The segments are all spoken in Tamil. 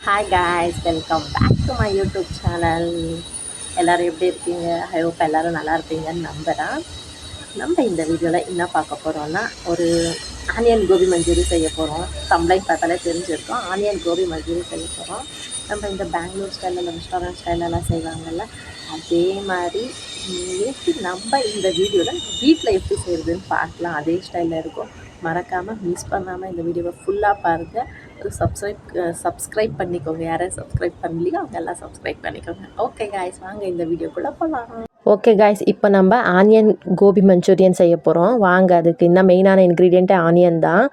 Hi guys, welcome back to my YouTube channel. எல்லோரும் எப்படி இருக்கீங்க? ஐ ஹோப் எல்லோரும் நல்லா இருப்பீங்கன்னு நம்புகிறேன். நம்ம இந்த வீடியோவில் என்ன பார்க்க போகிறோன்னா, ஒரு ஆனியன் கோபி மஞ்சூரி செய்ய போகிறோம். தம்ப்ளைன் பார்த்தாலே தெரிஞ்சிருக்கோம். ஆனியன் கோபி மஞ்சூரி செய்ய போகிறோம். நம்ம இந்த பெங்களூர் ஸ்டைலில் ரெஸ்டாரண்ட் ஸ்டைலெல்லாம் செய்வாங்கள்ல, அதே மாதிரி எப்படி நம்ம இந்த வீடியோவில் வீட்டில் எப்படி செய்கிறதுன்னு பார்க்கலாம். அதே ஸ்டைலில் இருக்கும். மறக்காமல் மிஸ் பண்ணாமல் இந்த வீடியோவை ஃபுல்லாக பாருங்கள். ஒரு சப்ஸ்கிரைப் பண்ணிக்கோங்க. யாரும் சப்ஸ்கிரைப் பண்ணலையோ அவங்க எல்லாம் சப்ஸ்கிரைப் பண்ணிக்கோங்க. ஓகே காய்ஸ், வாங்க இந்த வீடியோக்குள்ளே போகலாம். ஓகே காய்ஸ், இப்போ நம்ம ஆனியன் கோபி மஞ்சூரியன் செய்ய போகிறோம். வாங்க, அதுக்கு இன்னும் மெயினான இன்க்ரீடியண்ட்டு ஆனியன் தான்.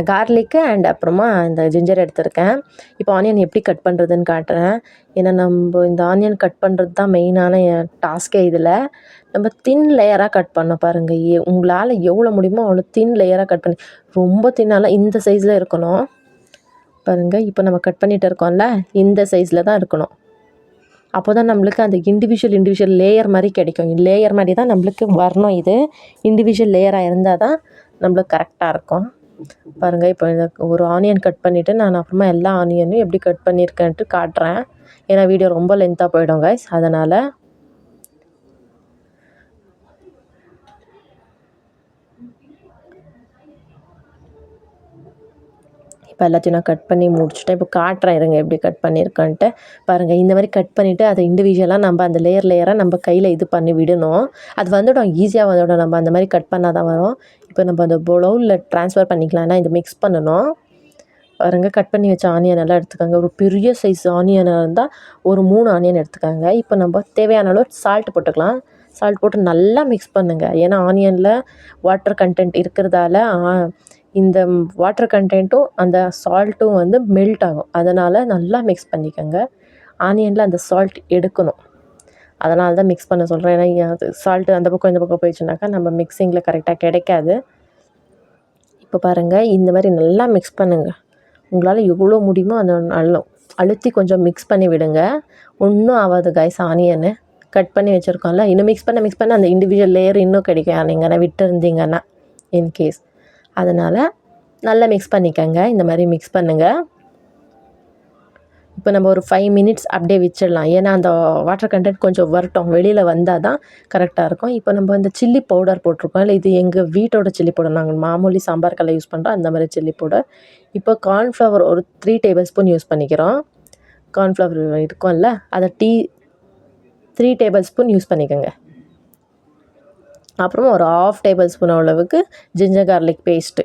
கார்லிக்கு அண்ட் அப்புறமா இந்த ஜிஞ்சர் எடுத்திருக்கேன். இப்போ ஆனியன் எப்படி கட் பண்ணுறதுன்னு காட்டுறேன். ஏன்னா நம்ம இந்த ஆனியன் கட் பண்ணுறது தான் மெயினான டாஸ்கே. இதில் நம்ம தின் லேயராக கட் பண்ண பாருங்கள். உங்களால் எவ்வளோ முடியுமோ அவ்வளோ தின் லேயராக கட் பண்ணி, ரொம்ப தின்னால இந்த சைஸில் இருக்கணும் பாருங்கள். இப்போ நம்ம கட் பண்ணிகிட்டு இருக்கோம்ல, இந்த சைஸில் தான் இருக்கணும். அப்போ தான் நம்மளுக்கு அந்த இண்டிவிஜுவல் லேயர் மாதிரி கிடைக்கும். லேயர் மாதிரி தான் நம்மளுக்கு வரணும். இது இண்டிவிஜுவல் லேயராக இருந்தால் தான் நம்மளுக்கு கரெக்டாக இருக்கும். பாருங்கள், இப்போ ஒரு ஆனியன் கட் பண்ணிவிட்டு நான் அப்புறமா எல்லா ஆனியனையும் எப்படி கட் பண்ணியிருக்கேன்ட்டு காட்டுறேன். ஏன்னா வீடியோ ரொம்ப லென்த்தாக போயிடும் கைஸ், அதனால். இப்போ எல்லாத்தையும் நான் கட் பண்ணி முடிச்சுட்டேன். இப்போ காட்டுறேன் இருங்க எப்படி கட் பண்ணியிருக்கேன்ட்டு. பாருங்கள், இந்த மாதிரி கட் பண்ணிவிட்டு அதை இண்டிவிஜுவலாக நம்ம அந்த லேயராக நம்ம கையில் இது பண்ணி விடணும். அது வந்துவிடும், ஈஸியாக வந்துவிடும். நம்ம அந்த மாதிரி கட் பண்ணால் தான் வரும். இப்போ நம்ம அந்த பவுலில் ட்ரான்ஸ்ஃபர் பண்ணிக்கலாம். ஏன்னா இது மிக்ஸ் பண்ணணும். பாருங்கள், கட் பண்ணி வச்ச ஆனியன் எல்லாம் எடுத்துக்காங்க. ஒரு பெரிய சைஸ் ஆனியனாக இருந்தால் ஒரு 3 ஆனியன் எடுத்துக்காங்க. இப்போ நம்ம தேவையான அளவு சால்ட் போட்டுக்கலாம். சால்ட் போட்டு நல்லா மிக்ஸ் பண்ணுங்கள். ஏன்னா ஆனியனில் வாட்டர் கண்டென்ட் இருக்கிறதால இந்த வாட்டர் கண்டென்ட்டும் அந்த சால்ட்டும் வந்து மெல்ட் ஆகும். அதனால் நல்லா மிக்ஸ் பண்ணிக்கோங்க. ஆனியனில் அந்த சால்ட் எடுக்கணும். அதனால தான் மிக்ஸ் பண்ண சொல்கிறேன். ஏன்னா அது சால்ட்டு அந்த பக்கம் இந்த பக்கம் போயிடுச்சுனாக்கா நம்ம மிக்சிங்கில் கரெக்டாக கிடைக்காது. இப்போ பாருங்கள், இந்த மாதிரி நல்லா மிக்ஸ் பண்ணுங்கள். உங்களால் எவ்வளோ முடியுமோ அந்த நல்லா அழுத்தி கொஞ்சம் மிக்ஸ் பண்ணி விடுங்க. ஒன்றும் ஆகாது கைஸ். ஆனியனு கட் பண்ணி வச்சுருக்கோம்ல, இன்னும் மிக்ஸ் பண்ண அந்த இண்டிவிஜுவல் லேயர் இன்னும் கிடைக்கும் நீங்கள் விட்டு இருந்தீங்கன்னா இன்கேஸ். அதனால் நல்லா மிக்ஸ் பண்ணிக்கோங்க. இந்த மாதிரி மிக்ஸ் பண்ணுங்கள். இப்போ நம்ம ஒரு 5 மினிட்ஸ் அப்படியே வச்சிடலாம். ஏன்னா அந்த வாட்டர் கண்டென்ட் கொஞ்சம் வரட்டும், வெளியில் வந்தால் தான் கரெக்டாக இருக்கும். இப்போ நம்ம இந்த சில்லி பவுடர் போட்டிருக்கோம் இல்லை, இது எங்கள் வீட்டோட சில்லி பவுடர். நாங்கள் மாமூலி சாம்பாருக்கெல்லாம் யூஸ் பண்ணுறோம் அந்த மாதிரி சில்லி பவுடர். இப்போ கார்ன்ஃப்ளவர் ஒரு 3 டேபிள் ஸ்பூன் யூஸ் பண்ணிக்கிறோம். கார்ன்ஃப்ளவர் இருக்கும்ல, அதை 3 டேபிள் ஸ்பூன் யூஸ் பண்ணிக்கோங்க. அப்புறமா ஒரு 1/2 டேபிள் ஸ்பூன் அளவுக்கு ஜிஞ்சர் கார்லிக் பேஸ்ட்டு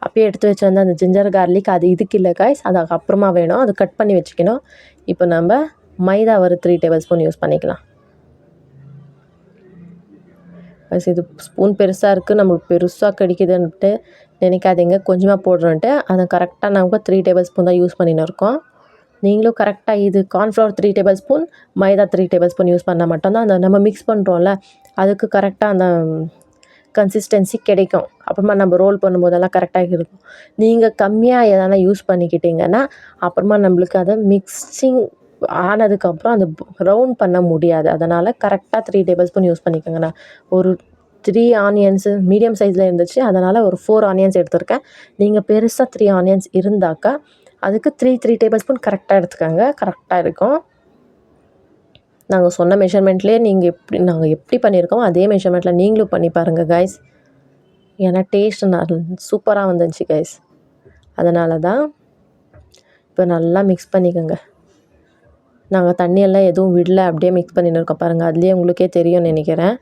அப்படியே எடுத்து வச்சு வந்து அந்த ஜிஞ்சர் கார்லிக் அது இதுக்கு இல்லை காய்ஸ், அது அப்புறமா வேணும். அது கட் பண்ணி வச்சுக்கணும். இப்போ நம்ம மைதா ஒரு 3 டேபிள் ஸ்பூன் யூஸ் பண்ணிக்கலாம். இது ஸ்பூன் பெருசாக இருக்குது, நம்மளுக்கு பெருசாக கிடைக்குதுன்ட்டு நினைக்காதீங்க. கொஞ்சமாக போடுறோன்ட்டு அதை கரெக்டாக நமக்கு 3 டேபிள் ஸ்பூன் தான் யூஸ் பண்ணின்னு இருக்கோம். நீங்களும் கரெக்டாக இது கார்ன்ஃப்ளவர் 3 டேபிள் ஸ்பூன், மைதா 3 டேபிள் ஸ்பூன் யூஸ் பண்ணால் மட்டும்தான் அந்த நம்ம மிக்ஸ் பண்ணுறோம்ல அதுக்கு கரெக்டாக அந்த கன்சிஸ்டன்சி கிடைக்கும். அப்புறமா நம்ம ரோல் பண்ணும்போதெல்லாம் கரெக்டாக இருக்கும். நீங்கள் கம்மியாக எதனா யூஸ் பண்ணிக்கிட்டிங்கன்னா அப்புறமா நம்மளுக்கு அதை மிக்சிங் ஆனதுக்கப்புறம் அந்த ரவுண்ட் பண்ண முடியாது. அதனால் கரெக்டாக 3 டேபிள் ஸ்பூன் யூஸ் பண்ணிக்கோங்க. நான் ஒரு 3 ஆனியன்ஸு மீடியம் சைஸில் இருந்துச்சு, அதனால் ஒரு 4 ஆனியன்ஸ் எடுத்திருக்கேன். நீங்கள் பெருசாக 3 ஆனியன்ஸ் இருந்தாக்கா அதுக்கு 3 டேபிள் ஸ்பூன் கரெக்டாக எடுத்துக்கோங்க. கரெக்டாக இருக்கும். நாங்கள் சொன்ன மெஷர்மெண்ட்லேயே நாங்கள் எப்படி பண்ணியிருக்கோமோ அதே மெஷர்மெண்ட்டில் நீங்களும் பண்ணி பாருங்கள் கைஸ். ஏன்னா டேஸ்ட்டு சூப்பராக வந்துச்சு கைஸ். அதனால தான் இப்போ நல்லா மிக்ஸ் பண்ணிக்கோங்க. நாங்கள் தண்ணியெல்லாம் எதுவும் விடல, அப்படியே மிக்ஸ் பண்ணின்னு இருக்கோம் பாருங்கள். அதுலேயே உங்களுக்கே தெரியும்னு நினைக்கிறேன்.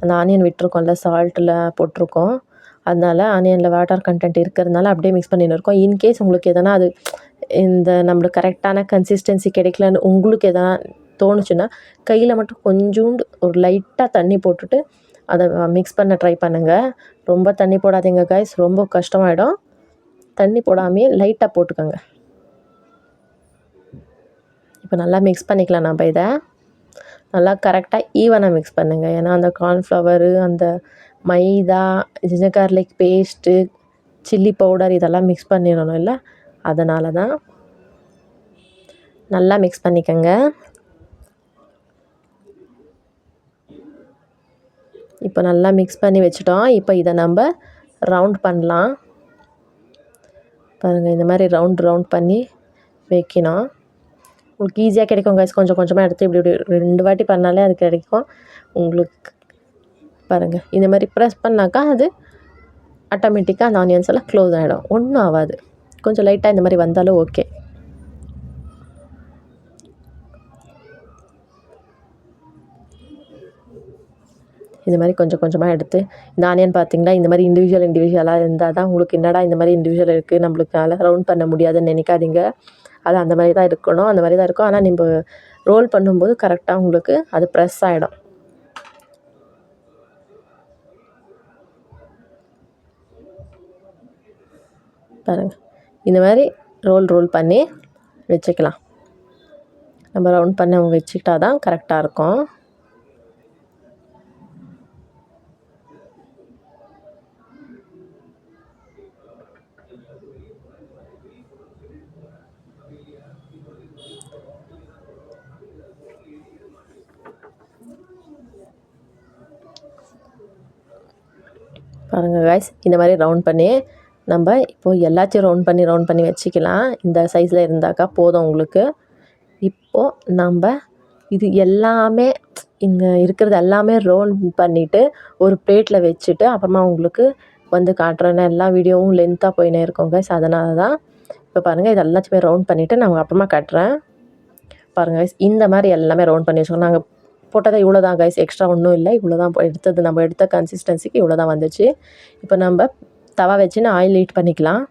அந்த ஆனியன் விட்டுருக்கோம்ல, சால்ட்டில் போட்டிருக்கோம். அதனால் ஆனியனில் வாட்டர் கண்டென்ட் இருக்கிறதுனால அப்படியே மிக்ஸ் பண்ணின்னு இருக்கோம். இன்கேஸ் உங்களுக்கு எதனா அது இந்த நம்மளுக்கு கரெக்டான கன்சிஸ்டன்சி கிடைக்கலன்னு உங்களுக்கு எதனா தோணுச்சுன்னா கையில் மட்டும் கொஞ்சோண்டு ஒரு லைட்டாக தண்ணி போட்டுட்டு அதை மிக்ஸ் பண்ண ட்ரை பண்ணுங்கள். ரொம்ப தண்ணி போடாதீங்க கைஸ், ரொம்ப கஷ்டமாயிடும். தண்ணி போடாமையே லைட்டாக போட்டுக்கோங்க. இப்போ நல்லா மிக்ஸ் பண்ணிக்கலாம். நம்ம இதை நல்லா கரெக்டாக ஈவனாக மிக்ஸ் பண்ணுங்கள். ஏன்னா அந்த கார்ன்ஃப்ளவரு, அந்த மைதா, ginger garlic paste, chilli powder இதெல்லாம் மிக்ஸ் பண்ணிடணும் இல்லை, அதனால தான் நல்லா மிக்ஸ் பண்ணிக்கோங்க. இப்போ நல்லா மிக்ஸ் பண்ணி வச்சுட்டோம். இப்போ இதை நம்ம ரவுண்ட் பண்ணலாம். பாருங்கள், இந்த மாதிரி ரவுண்ட் பண்ணி வைக்கணும். உங்களுக்கு ஈஸியாக கிடைக்கும் கைஸ். கொஞ்சம் கொஞ்சமாக எடுத்து இப்படி இப்படி 2 வாட்டி பண்ணாலே அது கிடைக்கும் உங்களுக்கு. பாருங்கள், இந்த மாதிரி ப்ரெஸ் பண்ணாக்கா அது ஆட்டோமேட்டிக்காக அந்த ஆனியன்ஸ் எல்லாம் க்ளோஸ் ஆகிடும். ஒன்றும் ஆகாது. கொஞ்சம் லைட்டாக இந்த மாதிரி வந்தாலும் ஓகே. இந்த மாதிரி கொஞ்சம் கொஞ்சமாக எடுத்து இந்த ஆனியன் பார்த்தீங்களா, இந்த மாதிரி இண்டிவிஜுவலாக இருந்தால் தான் உங்களுக்கு என்னடா இந்த மாதிரி இண்டிவிஜுவல் இருக்குது நம்மளுக்கால ரவுண்ட் பண்ண முடியாதுன்னு நினைக்காதீங்க. அது அந்த மாதிரி தான் இருக்கணும், அந்த மாதிரி தான் இருக்கும். ஆனால் நம்ம ரோல் பண்ணும்போது கரெக்டாக உங்களுக்கு அது ப்ரெஸ் ஆகிடும். பாருங்கள், இந்த மாதிரி ரோல் பண்ணி வச்சுக்கலாம். நம்ம ரவுண்ட் பண்ண வச்சுக்கிட்டா தான் கரெக்டாக இருக்கும். பாருங்கள் கைஸ், இந்த மாதிரி ரவுண்ட் பண்ணி நம்ம இப்போது எல்லாத்தையும் ரவுண்ட் பண்ணி வச்சுக்கலாம். இந்த சைஸில் இருந்தாக்கா போதும் உங்களுக்கு. இப்போது நம்ம இது எல்லாமே இங்கே இருக்கிறது எல்லாமே ரோல் பண்ணிவிட்டு ஒரு பிளேட்டில் வச்சுட்டு அப்புறமா உங்களுக்கு வந்து காட்டுறேன்னு. எல்லா வீடியோவும் லென்த்தாக போயினே இருக்கும் கைஸ், அதனால தான். இப்போ பாருங்கள், இது எல்லாத்தையுமே ரவுண்ட் பண்ணிவிட்டு நான் அப்புறமா காட்டுறேன். பாருங்கள் கைஸ், இந்த மாதிரி எல்லாமே ரவுண்ட் பண்ணி வச்சுக்கோங்க. நாங்கள் போட்டதை இவ்வளோ தான் கைஸ், எக்ஸ்ட்ரா ஒன்றும் இல்லை. இவ்வளோ தான் எடுத்தது, நம்ம எடுத்த கன்சிஸ்டன்சிக்கு இவ்வளோ தான் வந்துச்சு. இப்போ நம்ம தவா வச்சுன்னு ஆயில் ஹீட் பண்ணிக்கலாம்.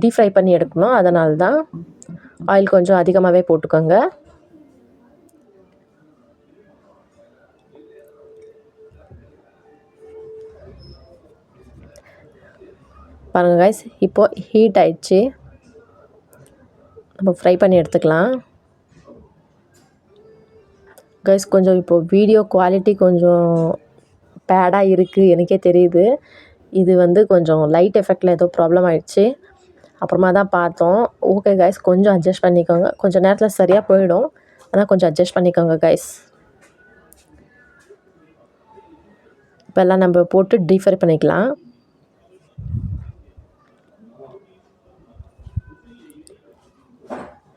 டீப் ஃப்ரை பண்ணி எடுக்கணும், அதனால தான் ஆயில் கொஞ்சம் அதிகமாகவே போட்டுக்கோங்க. பாருங்கள் கைஸ், இப்போது ஹீட் ஆயிடுச்சு. நம்ம ஃப்ரை பண்ணி எடுத்துக்கலாம். கைஸ், கொஞ்சம் இப்போது வீடியோ குவாலிட்டி கொஞ்சம் பேடாக இருக்குது, எனக்கே தெரியுது. இது வந்து கொஞ்சம் லைட் எஃபெக்டில் ஏதோ ப்ராப்ளம் ஆகிடுச்சு. அப்புறமா தான் பார்த்தோம். ஓகே கைஸ், கொஞ்சம் அட்ஜஸ்ட் பண்ணிக்கோங்க. கொஞ்சம் நேரத்தில் சரியாக போயிடும், ஆனால் கொஞ்சம் அட்ஜஸ்ட் பண்ணிக்கோங்க கைஸ். இப்போ எல்லாம் நம்ம போட்டு டீப் ஃப்ரை பண்ணிக்கலாம்.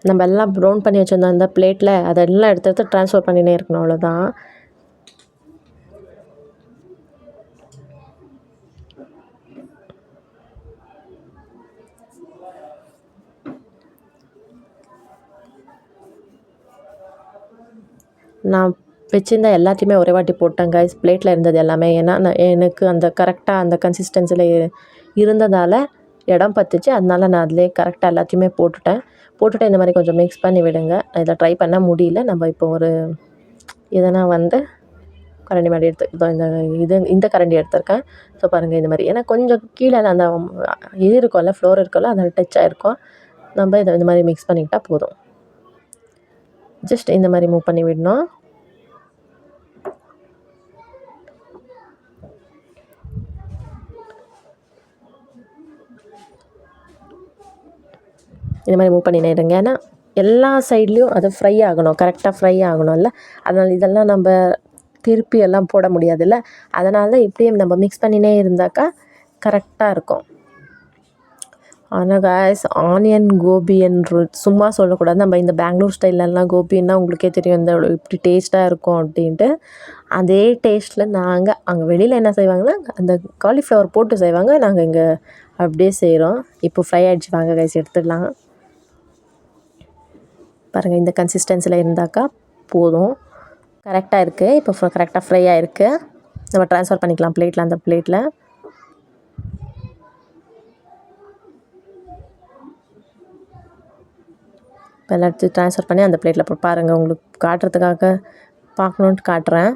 நம்ம எல்லாம் ப்ரௌன் பண்ணி வச்சுருந்தோம் அந்த பிளேட்டில், அதெல்லாம் எடுத்து ட்ரான்ஸ்ஃபர் பண்ணினே இருக்கணும், அவ்வளோதான். நான் வச்சுருந்த எல்லாத்தையுமே ஒரே வாட்டி போட்டேன் கைஸ், பிளேட்டில் இருந்தது எல்லாமே. ஏன்னா எனக்கு அந்த கரெக்டாக அந்த கன்சிஸ்டன்சியில் இருந்ததால் இடம் பத்துச்சு. அதனால நான் அதிலே கரெக்டாக எல்லாத்தையுமே போட்டுட்டு இந்த மாதிரி கொஞ்சம் மிக்ஸ் பண்ணி விடுங்க. இதை ட்ரை பண்ண முடியல. நம்ம இப்போ ஒரு எதனா வந்து கரண்டி மாதிரி இந்த கரண்டி எடுத்திருக்கேன். ஸோ பாருங்கள், இந்த மாதிரி. ஏன்னா கொஞ்சம் கீழே அந்த இது இருக்கும்ல, ஃப்ளோர் இருக்கும்ல, அதில் டச் ஆகிருக்கும். நம்ம இதை இந்த மாதிரி மிக்ஸ் பண்ணிக்கிட்டால் போதும். ஜஸ்ட் இந்த மாதிரி மூவ் பண்ணி விடணும். இந்த மாதிரி மூவ் பண்ணினே இருங்க. ஏன்னா எல்லா சைட்லேயும் அது ஃப்ரை ஆகணும், கரெக்டாக ஃப்ரை ஆகணும்ல. அதனால் இதெல்லாம் நம்ம திருப்பி எல்லாம் போட முடியாதுல்ல. அதனால தான் இப்படியே நம்ம மிக்ஸ் பண்ணினே இருந்தாக்கா கரெக்டாக இருக்கும். ஆனால் கைஸ், ஆனியன் கோபின்னு சும்மா சொல்லக்கூடாது. நம்ம இந்த பெங்களூர் ஸ்டைலெல்லாம் கோபின்னா உங்களுக்கே தெரியும் இந்த இப்படி டேஸ்ட்டாக இருக்கும் அப்படின்ட்டு. அதே டேஸ்ட்டில் நாங்கள் அங்கே வெளியில் என்ன செய்வாங்கன்னா அந்த காலிஃப்ளவர் போட்டு செய்வாங்க, நாங்கள் இங்கே அப்படியே செய்கிறோம். இப்போ ஃப்ரை ஆகிடுச்சு, வாங்க கைஸ் எடுத்துடலாம். பாருங்கள், இந்த கன்சிஸ்டன்சியில் இருந்தாக்கா போதும், கரெக்டாக இருக்குது. இப்போ கரெக்டாக ஃப்ரை ஆகிருக்கு. நம்ம ட்ரான்ஸ்ஃபர் பண்ணிக்கலாம் பிளேட்டில். அந்த பிளேட்டில் இப்போ எல்லாத்தையும் ட்ரான்ஸ்ஃபர் பண்ணி அந்த பிளேட்டில் போட்டு பாருங்கள், உங்களுக்கு காட்டுறதுக்காக பார்க்கணுன்ட்டு காட்டுறேன்.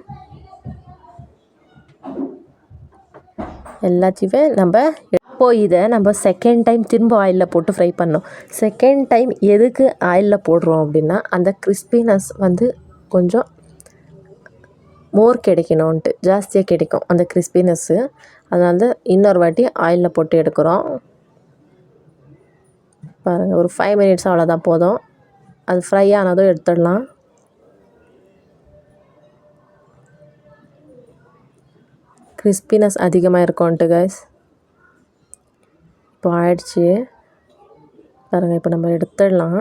எல்லாத்தையுமே நம்ம இப்போது இதை நம்ம செகண்ட் டைம் திரும்ப ஆயிலில் போட்டு ஃப்ரை பண்ணோம். செகண்ட் டைம் எதுக்கு ஆயிலில் போடுறோம் அப்படின்னா அந்த கிறிஸ்பினஸ் வந்து கொஞ்சம் மோர் கிடைக்கணுன்ட்டு, ஜாஸ்தியாக கிடைக்கும் அந்த கிறிஸ்பினஸ்ஸு. அதனால இன்னொரு வாட்டி ஆயிலில் போட்டு எடுக்கிறோம். பாருங்கள், ஒரு 5 மினிட்ஸ் அவ்வளோதான், போதும். அது ஃப்ரை ஆனதும் எடுத்துடலாம். கிறிஸ்பினஸ் அதிகமாக இருக்கும்ன்ட்டு கைஸ். இப்போ ஆயிடுச்சு பாருங்கள், இப்போ நம்ம எடுத்துடலாம்.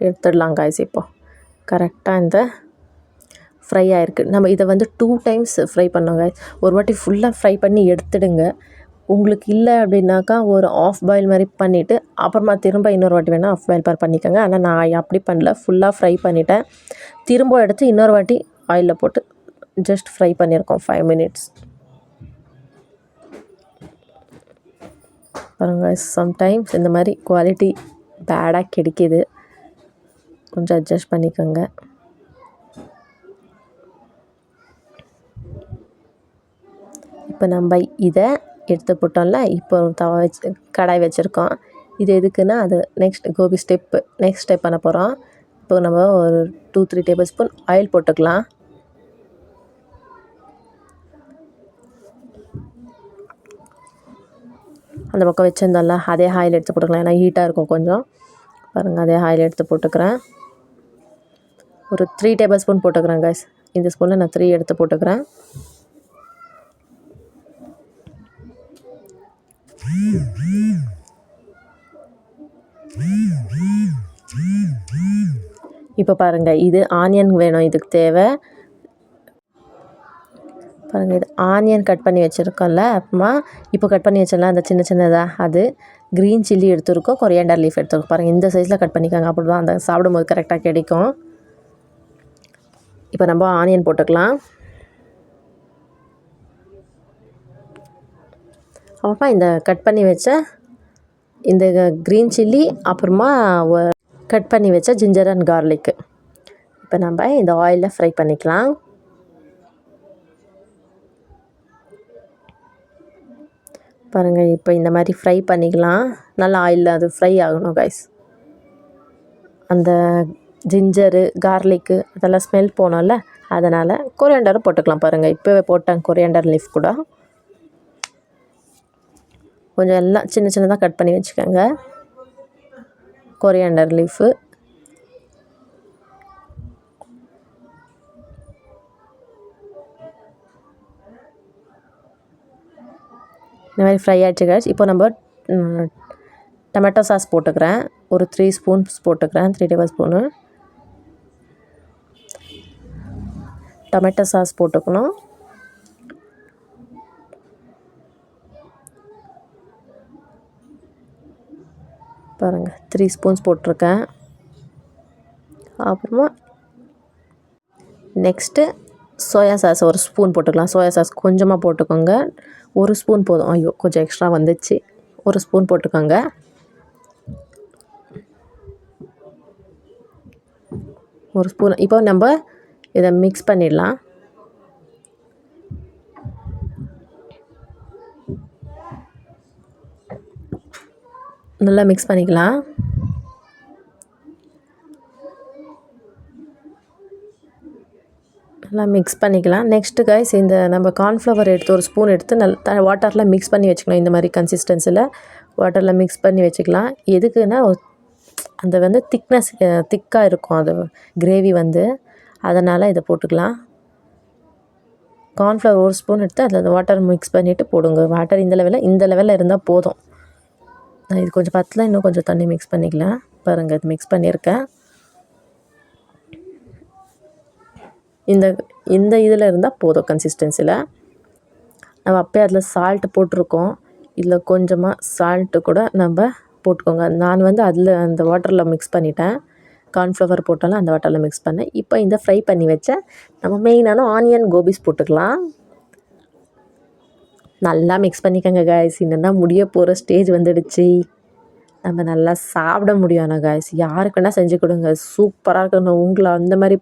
எடுத்துடலாம் காய்ஸ். இப்போ கரெக்டாக இந்த ஃப்ரை ஆகிருக்கு. நம்ம இதை வந்து 2 டைம்ஸ் ஃப்ரை பண்ணோம் காய்ஸ். ஒரு வாட்டி ஃபுல்லாக ஃப்ரை பண்ணி எடுத்துடுங்க. உங்களுக்கு இல்லை அப்படின்னாக்கா ஒரு ஆஃப் பாயில் மாதிரி பண்ணிவிட்டு அப்புறமா திரும்ப இன்னொரு வாட்டி வேணால் ஆஃப் பாயில் பண்ணிக்கோங்க. ஆனால் நான் அப்படி பண்ணல, ஃபுல்லாக ஃப்ரை பண்ணிவிட்டேன். திரும்ப எடுத்து இன்னொரு வாட்டி ஆயிலில் போட்டு ஜஸ்ட் ஃப்ரை பண்ணியிருக்கோம் 5 மினிட்ஸ். பாருங்க, சம்டைம்ஸ் இந்த மாதிரி குவாலிட்டி பேடாக கிடைக்கிது, கொஞ்சம் அட்ஜஸ்ட் பண்ணிக்கோங்க. இப்போ நம்ம இதை எடுத்து போட்டோம்ல, இப்போ தவா வச்சு கடாய் வச்சுருக்கோம். இது எதுக்குன்னா அது நெக்ஸ்ட் கோபி நெக்ஸ்ட் ஸ்டெப் பண்ண போகிறோம். இப்போ நம்ம ஒரு 2-3 டேபிள் ஸ்பூன் ஆயில் போட்டுக்கலாம். அந்த பக்கம் வச்சுருந்தோம்ல அதே ஆயில் எடுத்து போட்டுக்கலாம், ஏன்னா ஹீட்டாக இருக்கும் கொஞ்சம். பாருங்கள், அதே ஆயில் எடுத்து போட்டுக்கிறேன். ஒரு 3 டேபிள் ஸ்பூன் போட்டுக்கிறேன் கைஸ். இந்த ஸ்பூனில் நான் 3 எடுத்து போட்டுக்கிறேன். இப்போ பாருங்கள், இது ஆனியன் வேணும், இதுக்கு தேவை. பாருங்கள், இது ஆனியன் கட் பண்ணி வச்சுருக்கோம்ல, அப்புறமா இப்போ கட் பண்ணி வச்சிடலாம் அந்த சின்ன சின்னதாக. அது க்ரீன் சில்லி எடுத்துருக்கோம், கொரியாண்டர் லீஃப் எடுத்துருக்கோம். பாருங்கள், இந்த சைஸில் கட் பண்ணிக்காங்க, அப்படி தான் அந்த சாப்பிடும்போது கரெக்டாக கிடைக்கும். இப்போ நம்ம ஆனியன் போட்டுக்கலாம். அப்புறமா இந்த கட் பண்ணி வச்ச இந்த க்ரீன் சில்லி, அப்புறமா கட் பண்ணி வச்ச ஜிஞ்சர் அண்ட் கார்லிக்கு இப்போ நம்ம இந்த ஆயிலில் ஃப்ரை பண்ணிக்கலாம். பாருங்கள், இப்போ இந்த மாதிரி ஃப்ரை பண்ணிக்கலாம். நல்லா ஆயிலில் அது ஃப்ரை ஆகணும் கைஸ். அந்த ஜிஞ்சரு கார்லிக்கு அதெல்லாம் ஸ்மெல் போனோம்ல, அதனால் கொரியாண்டரும் போட்டுக்கலாம். பாருங்கள், இப்போவே போட்டேன் கொரியாண்டர் லீஃப் கூட. கொஞ்சம் எல்லாம் சின்ன சின்னதாக கட் பண்ணி வச்சுக்கோங்க கொரியாண்டர் லீஃபு. இந்த மாதிரி ஃப்ரை ஆகிடுச்சு கைஸ். இப்போ நம்ம டொமேட்டோ சாஸ் போட்டுக்கிறேன். ஒரு 3 ஸ்பூன்ஸ் போட்டுக்கிறேன், 3 டேபிள் ஸ்பூனு டொமேட்டோ சாஸ் போட்டுக்கணும். பாருங்கள், 3 ஸ்பூன்ஸ் போட்டிருக்கேன். அப்புறமா நெக்ஸ்ட்டு சோயா சாஸ் ஒரு ஸ்பூன் போட்டுக்கலாம். சோயா சாஸ் கொஞ்சமாக போட்டுக்கோங்க, 1 ஸ்பூன் போதும். ஐயோ, கொஞ்சம் எக்ஸ்ட்ரா வந்துச்சு, 1 ஸ்பூன் போட்டுக்கோங்க. ஒரு ஸ்பூன். இப்போ நம்ம இதை மிக்ஸ் பண்ணிடலாம். நல்லா மிக்ஸ் பண்ணிக்கலாம். நல்லா மிக்ஸ் பண்ணிக்கலாம். நெக்ஸ்ட்டு கைஸ், இந்த நம்ம கார்ன்ஃப்ளவர் எடுத்து ஒரு ஸ்பூன் எடுத்து நல்லா வாட்டரில் மிக்ஸ் பண்ணி வச்சுக்கணும். இந்த மாதிரி கன்சிஸ்டன்சியில் வாட்டரில் மிக்ஸ் பண்ணி வச்சுக்கலாம். எதுக்குன்னா அந்த வந்து திக்காக இருக்கும் அது கிரேவி வந்து, அதனால் இதை போட்டுக்கலாம். கார்ன்ஃப்ளவர் ஒரு ஸ்பூன் எடுத்து அதில் வாட்டர் மிக்ஸ் பண்ணிவிட்டு போடுங்க. வாட்டர் இந்த லெவலில் இருந்தால் போதும். நான் இது கொஞ்சம் பத்தல, இன்னும் கொஞ்சம் தண்ணி மிக்ஸ் பண்ணிக்கலாம். பாருங்கள், இது மிக்ஸ் பண்ணியிருக்கேன். இந்த இதில் இருந்தால் போதும் கன்சிஸ்டன்சியில். நம்ம அப்போயே அதில் சால்ட்டு போட்டிருக்கோம், இதில் கொஞ்சமாக சால்ட்டு கூட நம்ம போட்டுக்கோங்க. நான் வந்து அதில் அந்த வாட்டரில் மிக்ஸ் பண்ணிட்டேன். கார்ன்ஃப்ளவர் போட்டாலும் அந்த வாட்டரில் மிக்ஸ் பண்ணேன். இப்போ இந்த ஃப்ரை பண்ணி வச்ச நம்ம மெயினான ஆனியன் கோபிஸ் போட்டுக்கலாம். நல்லா மிக்ஸ் பண்ணிக்கோங்க காய்ஸ். இன்னும் முடிய போகிற ஸ்டேஜ் வந்துடுச்சு. நம்ம நல்லா சாப்பிட முடியும். ஆனால் காய்ஸ், யாருக்குன்னா செஞ்சு கொடுங்க, சூப்பராக இருக்கணும். உங்களை அந்த மாதிரி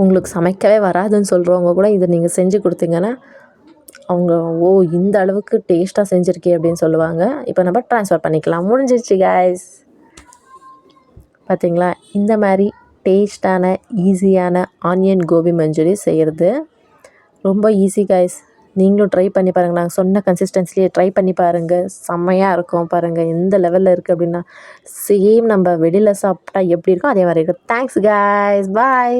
உங்களுக்கு சமைக்கவே வராதுன்னு சொல்கிறவங்க கூட இதை நீங்கள் செஞ்சு கொடுத்தீங்கன்னா அவங்க இந்த அளவுக்கு டேஸ்ட்டாக செஞ்சுருக்கே அப்படின்னு சொல்லுவாங்க. இப்போ நம்ம ட்ரான்ஸ்ஃபர் பண்ணிக்கலாம். முடிஞ்சிருச்சு காய்ஸ். பார்த்திங்களா, இந்த மாதிரி டேஸ்டான ஈஸியான ஆனியன் கோபி மஞ்சூரி செய்கிறது ரொம்ப ஈஸி காய்ஸ். நீங்களும் ட்ரை பண்ணி பாருங்கள். நாங்கள் சொன்ன கன்சிஸ்டன்சிலேயே ட்ரை பண்ணி பாருங்கள், செம்மையாக இருக்கும். பாருங்கள் எந்த லெவலில் இருக்குது அப்படின்னா, சேம் நம்ம வெளியில் சாப்பிட்டா எப்படி இருக்கும் அதே மாதிரி இருக்கும். தேங்க்ஸ் காய்ஸ், பாய்.